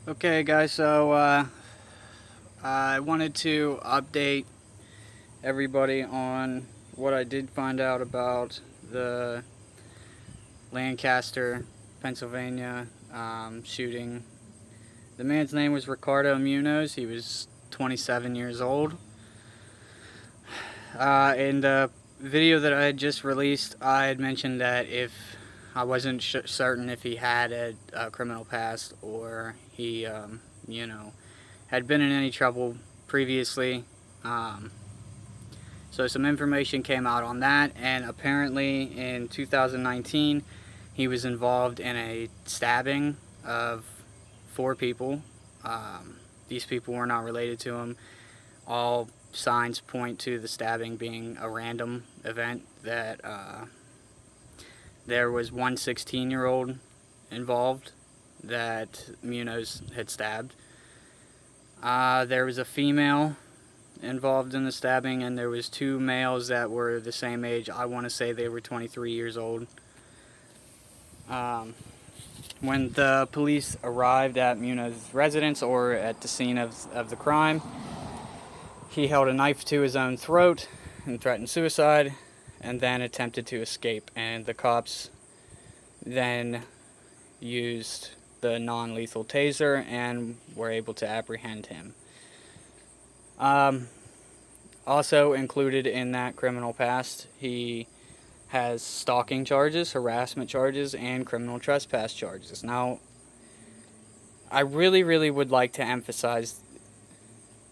Okay, guys, so I wanted to update everybody on what I did find out about the Lancaster, Pennsylvania shooting. The man's name was Ricardo Munoz. He was 27 years old. In the video that I had just released, I had mentioned that if I wasn't certain if he had a criminal past or he, had been in any trouble previously. So some information came out on that, and apparently in 2019 he was involved in a stabbing of 4 people. These people were not related to him. All signs point to the stabbing being a random event, that there was one 16-year-old involved that Munoz had stabbed. There was a female involved in the stabbing, and there was 2 males that were the same age. I want to say they were 23 years old. When the police arrived at Munoz's residence, or at the scene of the crime, he held a knife to his own throat and threatened suicide, and then attempted to escape, and the cops then used the non-lethal taser and were able to apprehend him. Also included in that criminal past, he has stalking charges, harassment charges, and criminal trespass charges. Now, I really would like to emphasize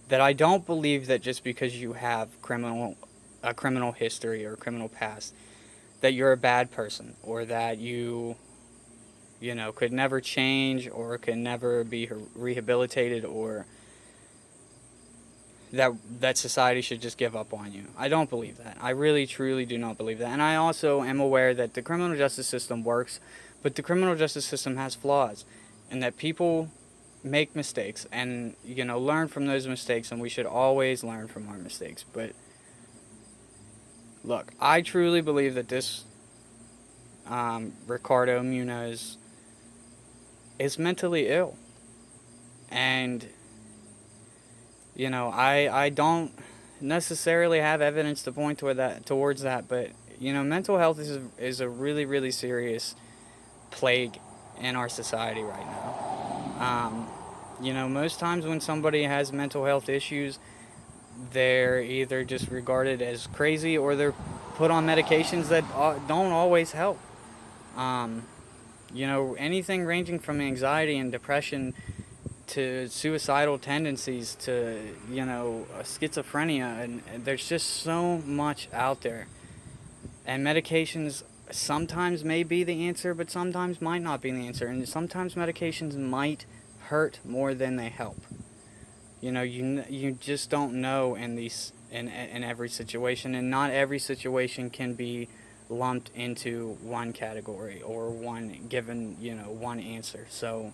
that I don't believe that just because you have a criminal history or a criminal past, that you're a bad person, or that you could never change, or could never be rehabilitated, or that society should just give up on you. I don't believe that. I really, truly do not believe that. And I also am aware that the criminal justice system works, but the criminal justice system has flaws, and that people make mistakes and, learn from those mistakes, and we should always learn from our mistakes. But look, I truly believe that this Ricardo Munoz is mentally ill. And I don't necessarily have evidence to point towards that, but mental health is a really serious plague in our society right now. Most times when somebody has mental health issues, they're either just regarded as crazy, or they're put on medications that don't always help. Anything ranging from anxiety and depression to suicidal tendencies to, schizophrenia, and there's just so much out there. And medications sometimes may be the answer, but sometimes might not be the answer. And sometimes medications might hurt more than they help. You just don't know in every situation, and not every situation can be lumped into one category or one given, one answer. So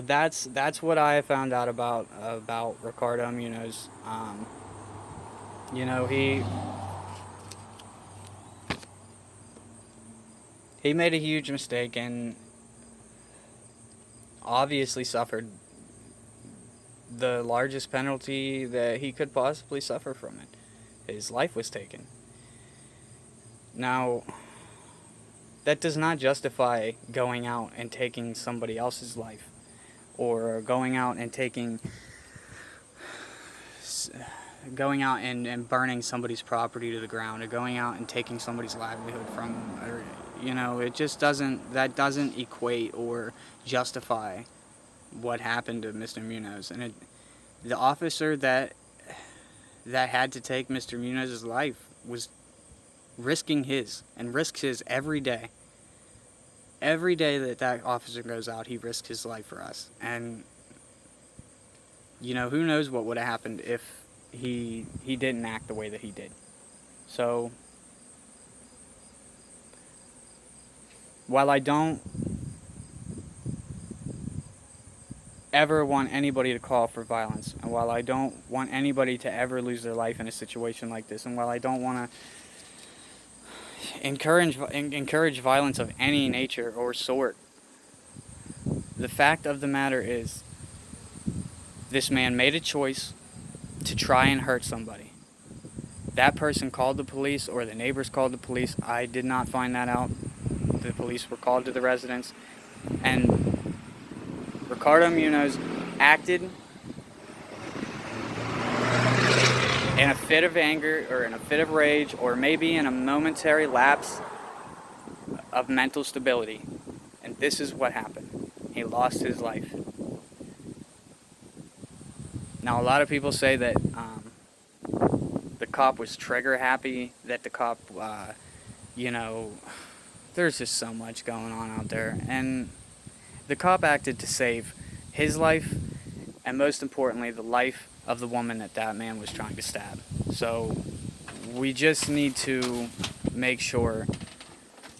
that's what I found out about Ricardo Munoz. He made a huge mistake, and obviously suffered the largest penalty that he could possibly suffer from it. His life was taken. Now, that does not justify going out and taking somebody else's life, or going out and burning somebody's property to the ground, or going out and taking somebody's livelihood from them, or, it just doesn't equate or justify what happened to Mr. Munoz. And the officer that had to take Mr. Munoz's life was risking his, and risks his every day. Every day that officer goes out, he risks his life for us. And, who knows what would have happened if he didn't act the way that he did. So, while I don't ever want anybody to call for violence, and while I don't want anybody to ever lose their life in a situation like this, and while I don't want to encourage violence of any nature or sort, The fact of the matter is, this man made a choice to try and hurt somebody. That person called the police, or the neighbors called the police. I did not find that out. The police were called to the residence, and Ricardo Munoz acted in a fit of anger, or in a fit of rage, or maybe in a momentary lapse of mental stability. And this is what happened. He lost his life. Now, a lot of people say that the cop was trigger happy, that the cop, there's just so much going on out there. And the cop acted to save his life, and most importantly, the life of the woman that man was trying to stab. So we just need to make sure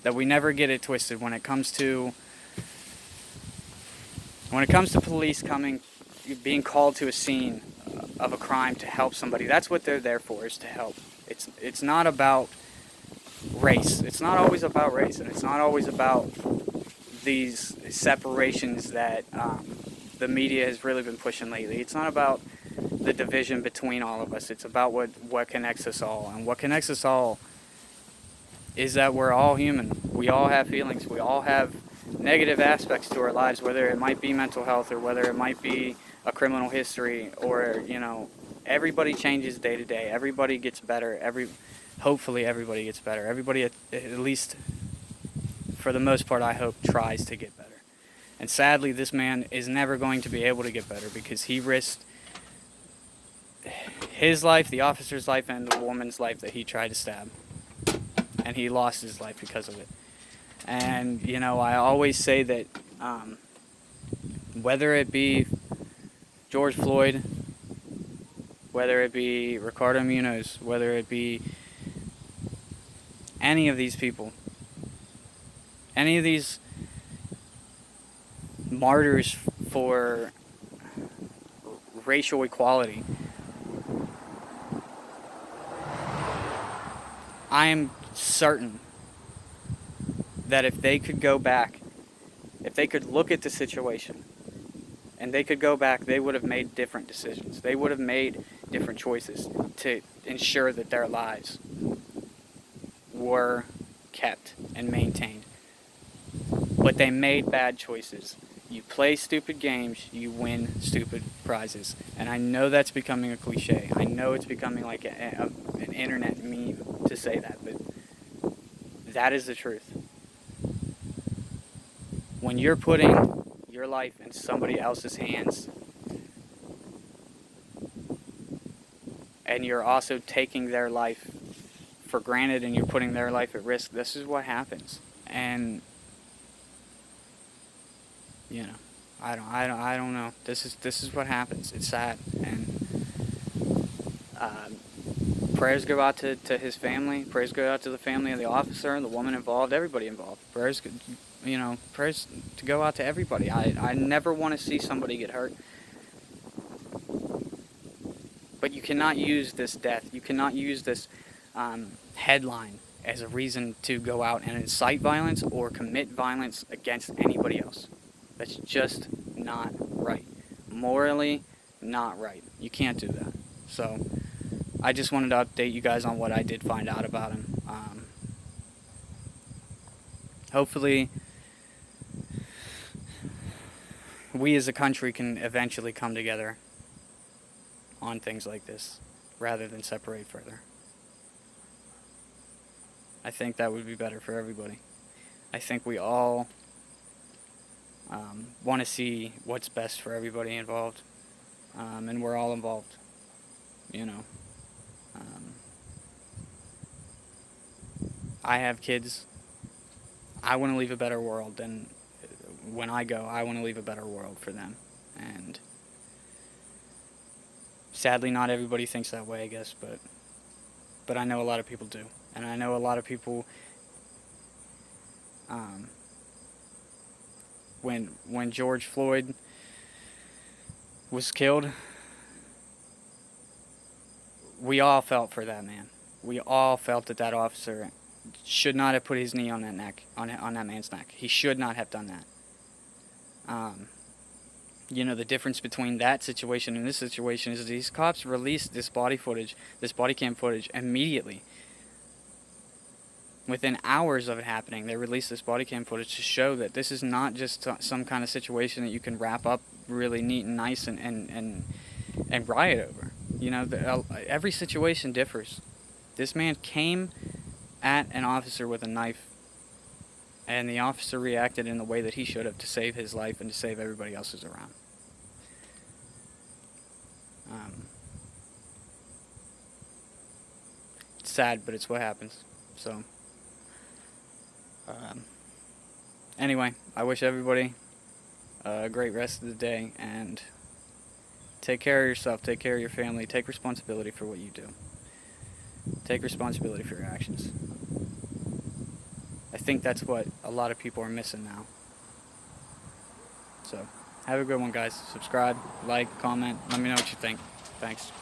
that we never get it twisted when it comes to police being called to a scene of a crime to help somebody. That's what they're there for, is to help. It's not about race. It's not always about race, and it's not always about these separations that the media has really been pushing lately. It's not about the division between all of us. It's about what connects us all. And what connects us all is that we're all human. We all have feelings. We all have negative aspects to our lives, whether it might be mental health, or whether it might be a criminal history, or, everybody changes day to day. Everybody gets better. Hopefully everybody gets better. Everybody, at least for the most part, I hope, tries to get better. And sadly, this man is never going to be able to get better, because he risked his life, the officer's life, and the woman's life that he tried to stab. And he lost his life because of it. And, I always say that whether it be George Floyd, whether it be Ricardo Munoz, whether it be any of these people, any of these martyrs for racial equality, I am certain that if they could go back, if they could look at the situation, and they could go back, they would have made different decisions. They would have made different choices to ensure that their lives were kept and maintained. But they made bad choices. You play stupid games, you win stupid prizes. And I know that's becoming a cliche. I know it's becoming like an internet meme to say that, but that is the truth. When you're putting your life in somebody else's hands, and you're also taking their life for granted, and you're putting their life at risk, this is what happens. And I don't know. This is what happens. It's sad. And prayers go out to his family. Prayers go out to the family of the officer and the woman involved, everybody involved. Prayers to go out to everybody. I never want to see somebody get hurt. But you cannot use this death, you cannot use this headline as a reason to go out and incite violence or commit violence against anybody else. That's just not right. Morally, not right. You can't do that. So, I just wanted to update you guys on what I did find out about him. Hopefully, we as a country can eventually come together on things like this, rather than separate further. I think that would be better for everybody. I think we all want to see what's best for everybody involved, and we're all involved, I have kids. I want to leave a better world than when I go. I want to leave a better world for them, and sadly, not everybody thinks that way, I guess, but I know a lot of people do. And I know a lot of people, when George Floyd was killed, we all felt for that man. We all felt that officer should not have put his knee on that neck, on that man's neck. He should not have done that. You know, the difference between that situation and this situation is these cops released this body footage, this body cam footage, immediately. Within hours of it happening, they released this body cam footage to show that this is not just some kind of situation that you can wrap up really neat and nice and riot over. You know, every situation differs. This man came at an officer with a knife, and the officer reacted in the way that he should have to save his life and to save everybody else's around. It's sad, but it's what happens. So, anyway, I wish everybody a great rest of the day, and take care of yourself, take care of your family, take responsibility for what you do. Take responsibility for your actions. I think that's what a lot of people are missing now. So, have a good one, guys. Subscribe, like, comment, let me know what you think. Thanks.